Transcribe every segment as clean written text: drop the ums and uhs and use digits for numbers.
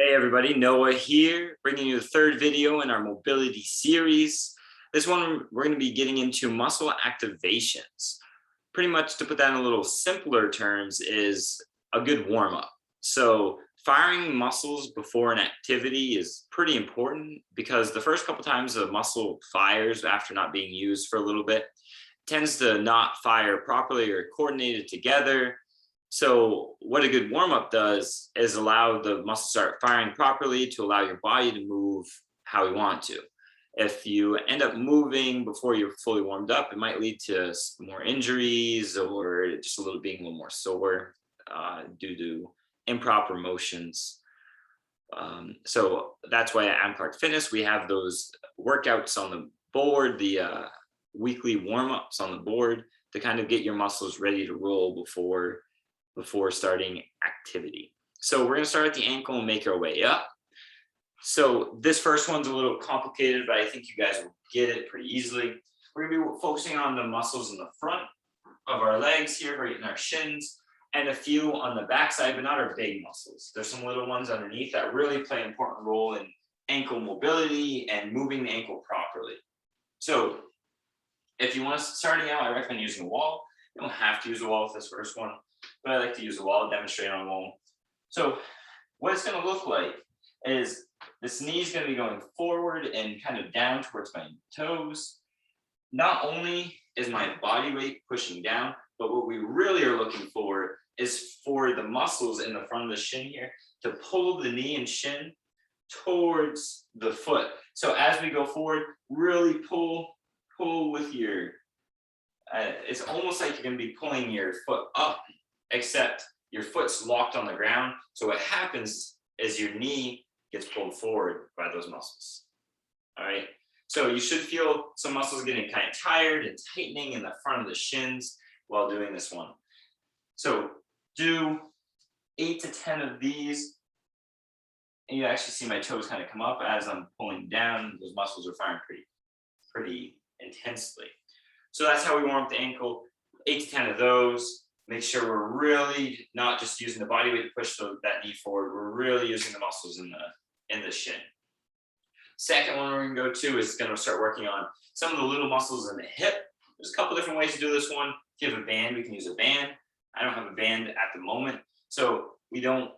Hey everybody, Noah here, bringing you the third video in our mobility series. This one, we're going to be getting into muscle activations. Pretty much, to put that in a little simpler terms, is a good warm-up. So firing muscles before an activity is pretty important because the first couple times a muscle fires after not being used for a little bit, tends to not fire properly or coordinated together. So what a good warm-up does is allow the muscle to start firing properly to allow your body to move how you want to. If you end up moving before you're fully warmed up, it might lead to more injuries or just a little being a little more sore due to improper motions. So that's why at Clark Fitness, we have those workouts on the board, the weekly warm-ups on the board to kind of get your muscles ready to roll before starting activity. So we're going to start at the ankle and make our way up. So this first one's a little complicated, but I think you guys will get it pretty easily. We're going to be focusing on the muscles in the front of our legs here, right in our shins, and a few on the backside, but not our big muscles. There's some little ones underneath that really play an important role in ankle mobility and moving the ankle properly. So if you want to starting out, I recommend using a wall. You don't have to use a wall with this first one, but I like to use a wall to demonstrate on a wall. So what it's going to look like is this knee is going to be going forward and kind of down towards my toes. Not only is my body weight pushing down, but what we really are looking for is for the muscles in the front of the shin here to pull the knee and shin towards the foot. So as we go forward, really pull with your, it's almost like you're going to be pulling your foot up, except your foot's locked on the ground. So what happens is your knee gets pulled forward by those muscles. All right. So you should feel some muscles getting kind of tired and tightening in the front of the shins while doing this one. So do 8 to 10 of these. And you actually see my toes kind of come up as I'm pulling down. Those muscles are firing pretty intensely. So that's how we warm up the ankle. 8 to 10 of those. Make sure we're really not just using the body weight to push that knee forward. We're really using the muscles in the shin. Second one we're going to go to is going to start working on some of the little muscles in the hip. There's a couple different ways to do this one. If you have a band, we can use a band. I don't have a band at the moment, so we don't.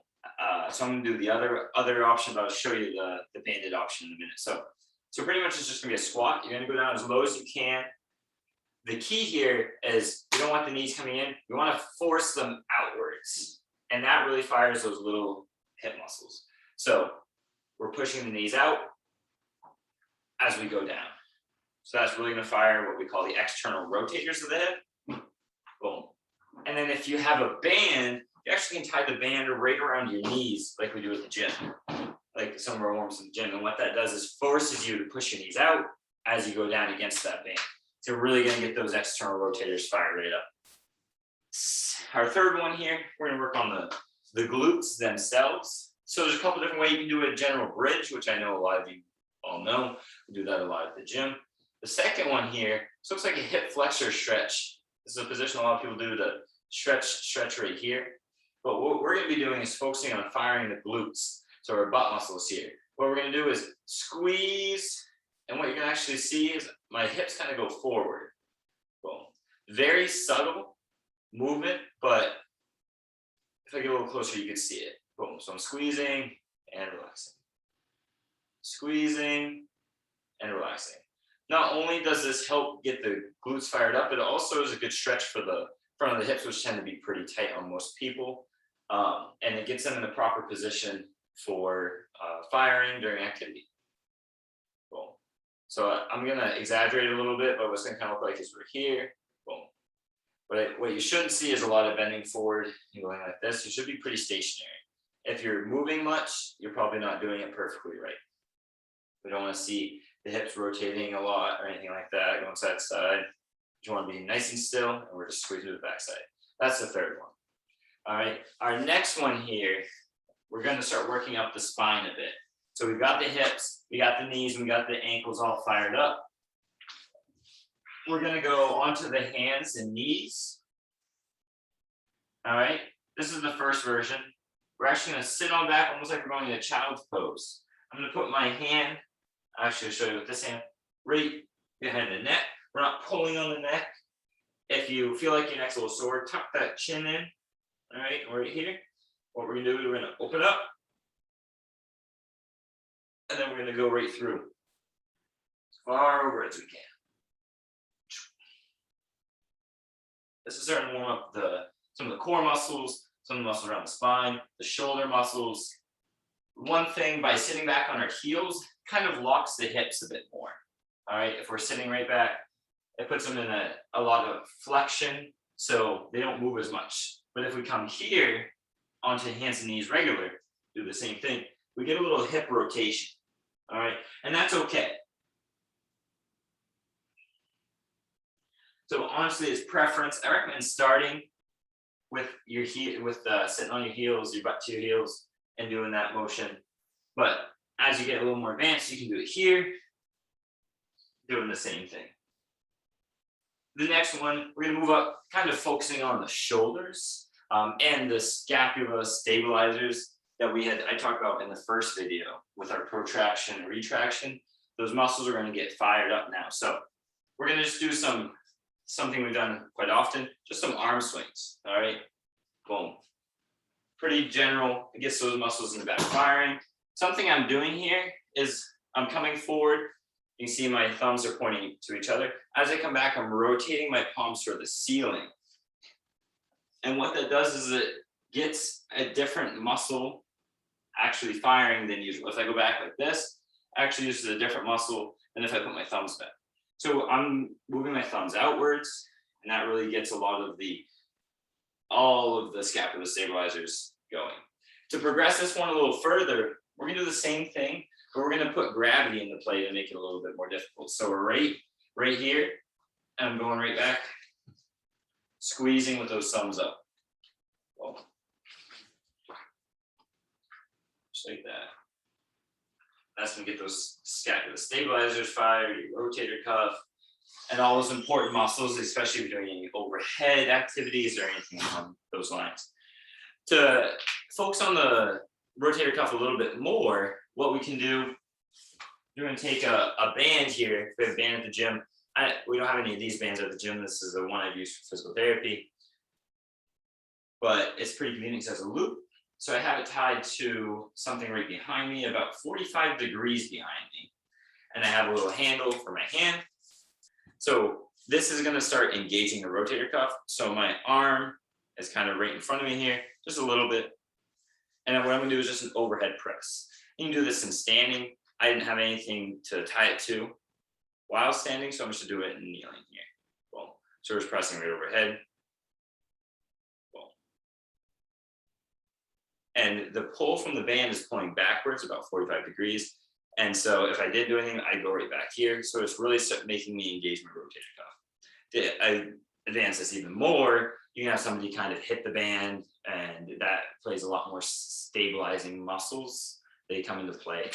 So I'm going to do the other option, but I'll show you the banded option in a minute. So pretty much it's just going to be a squat. You're going to go down as low as you can. The key here is you don't want the knees coming in. You want to force them outwards. And that really fires those little hip muscles. So we're pushing the knees out as we go down. So that's really going to fire what we call the external rotators of the hip. Boom. And then if you have a band, you actually can tie the band right around your knees like we do at the gym. Like some of our warm-ups in the gym. And what that does is forces you to push your knees out as you go down against that band. So we're really going to get those external rotators fired right up. Our third one here, we're going to work on the glutes themselves. So there's a couple different ways you can do a general bridge, which I know a lot of you all know. We do that a lot at the gym. The second one here, this looks like a hip flexor stretch. This is a position a lot of people do to stretch right here. But what we're going to be doing is focusing on firing the glutes. So our butt muscles here. What we're going to do is squeeze. And what you're going to actually see is my hips kind of go forward. Boom. Very subtle movement, but if I get a little closer, you can see it. Boom. So I'm squeezing and relaxing. Squeezing and relaxing. Not only does this help get the glutes fired up, it also is a good stretch for the front of the hips, which tend to be pretty tight on most people. And it gets them in the proper position for firing during activity. Boom. So I'm going to exaggerate a little bit, but what's going to kind of look like is we're here. Boom. But what you shouldn't see is a lot of bending forward and going like this. You should be pretty stationary. If you're moving much, you're probably not doing it perfectly right. We don't want to see the hips rotating a lot or anything like that, going side to side. You want to be nice and still, and we're just squeezing to the backside. That's the third one. All right. Our next one here, we're going to start working up the spine a bit. So we've got the hips, we got the knees, and we got the ankles all fired up. We're going to go onto the hands and knees. All right. This is the first version. we're actually going to sit on back almost like we're going in a child's pose. I'm going to put my hand, actually I'll show you with this hand, right behind the neck. We're not pulling on the neck. If you feel like your neck's a little sore, tuck that chin in. All right, right here. What we're going to do is we're going to open up. And then we're going to go right through. As far over as we can. This is starting to warm up some of the core muscles, some of the muscles around the spine, the shoulder muscles. One thing, by sitting back on our heels, kind of locks the hips a bit more. All right, if we're sitting right back, it puts them in a lot of flexion, so they don't move as much. But if we come here onto hands and knees regular, do the same thing, we get a little hip rotation. All right, and that's okay. So honestly, it's preference. I recommend starting with your sitting on your heels, your butt to your heels, and doing that motion. But as you get a little more advanced, you can do it here, doing the same thing. The next one, we're gonna move up, kind of focusing on the shoulders and the scapula stabilizers that I talked about in the first video with our protraction and retraction. Those muscles are gonna get fired up now. So we're gonna just do something we've done quite often, just some arm swings, all right? Boom. Pretty general, it gets those muscles in the back firing. Something I'm doing here is I'm coming forward. You can see my thumbs are pointing to each other. As I come back, I'm rotating my palms toward the ceiling. And what that does is it gets a different muscle actually firing than usual. If I go back like this, actually uses a different muscle than if I put my thumbs back. So I'm moving my thumbs outwards, and that really gets all of the scapula stabilizers going. To progress this one a little further, we're gonna do the same thing, but we're gonna put gravity into play to make it a little bit more difficult. So we're right here, and I'm going right back, squeezing with those thumbs up. Well, just like that. That's when you get those scapula stabilizers fired, your rotator cuff, and all those important muscles, especially if you're doing any overhead activities or anything along those lines. To focus on the rotator cuff a little bit more, what we can do, you're going to take a band here. We have a band at the gym. We don't have any of these bands at the gym. This is the one I've used for physical therapy. But it's pretty convenient because it has a loop. So I have it tied to something right behind me, about 45 degrees behind me. And I have a little handle for my hand. So this is going to start engaging the rotator cuff. So my arm is kind of right in front of me here, just a little bit. And then what I'm going to do is just an overhead press. You can do this in standing. I didn't have anything to tie it to while standing, so I'm just going to do it in kneeling here. Boom. So we're just pressing right overhead. And the pull from the band is pulling backwards about 45 degrees. And so if I did do anything, I'd go right back here. So it's really making me engage my rotator cuff. I advance this even more. You can have somebody kind of hit the band, and that plays a lot more stabilizing muscles. They come into play.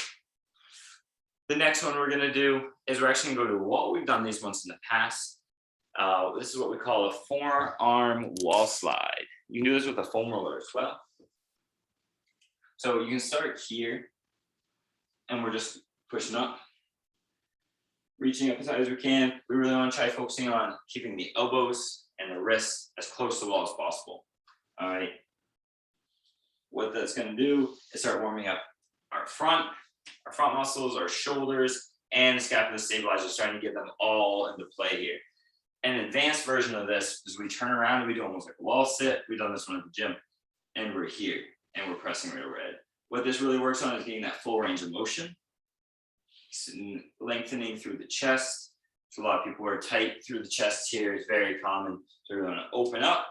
The next one we're going to do is we're actually going to go to a wall. We've done these ones in the past. This is what we call a forearm wall slide. You can do this with a foam roller as well. So you can start here, and we're just pushing up, reaching up as high as we can. We really want to try focusing on keeping the elbows and the wrists as close to the wall as possible. All right. What that's going to do is start warming up our front muscles, our shoulders, and the scapula stabilizers, starting to get them all into play here. An advanced version of this is we turn around and we do almost like a wall sit. We've done this one at the gym, and we're here. And we're pressing right overhead. What this really works on is getting that full range of motion, lengthening through the chest. So a lot of people are tight through the chest here. It's very common. So we're going to open up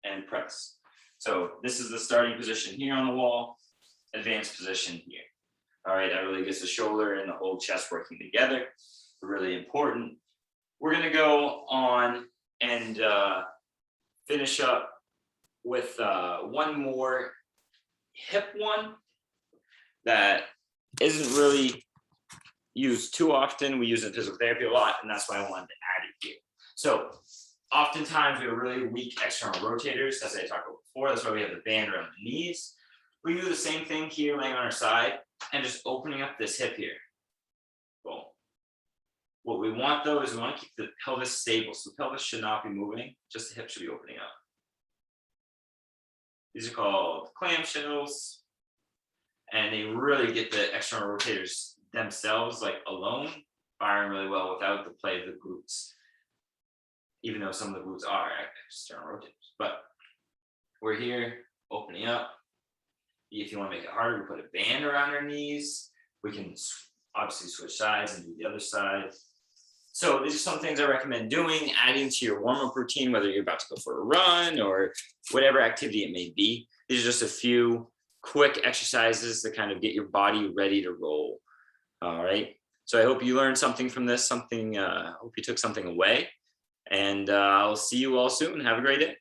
and press. So this is the starting position here on the wall, advanced position here. All right, that really gets the shoulder and the whole chest working together. Really important. We're going to go on and finish up with one more hip one that isn't really used too often. We use it in physical therapy a lot, and that's why I wanted to add it here. So oftentimes we have really weak external rotators, as I talked about before. That's why we have the band around the knees. We do the same thing here, laying on our side and just opening up this hip here. Boom. What we want though is we want to keep the pelvis stable. So the pelvis should not be moving, just the hip should be opening up. These are called clamshells. And they really get the external rotators themselves, like alone, firing really well without the play of the glutes. Even though some of the glutes are external rotators. But we're here, opening up. If you want to make it harder, we put a band around our knees. We can obviously switch sides and do the other side. So these are some things I recommend doing, adding to your warm-up routine, whether you're about to go for a run or whatever activity it may be. These are just a few quick exercises to kind of get your body ready to roll. All right. So I hope you learned something from this, I hope you took something away. And I'll see you all soon. Have a great day.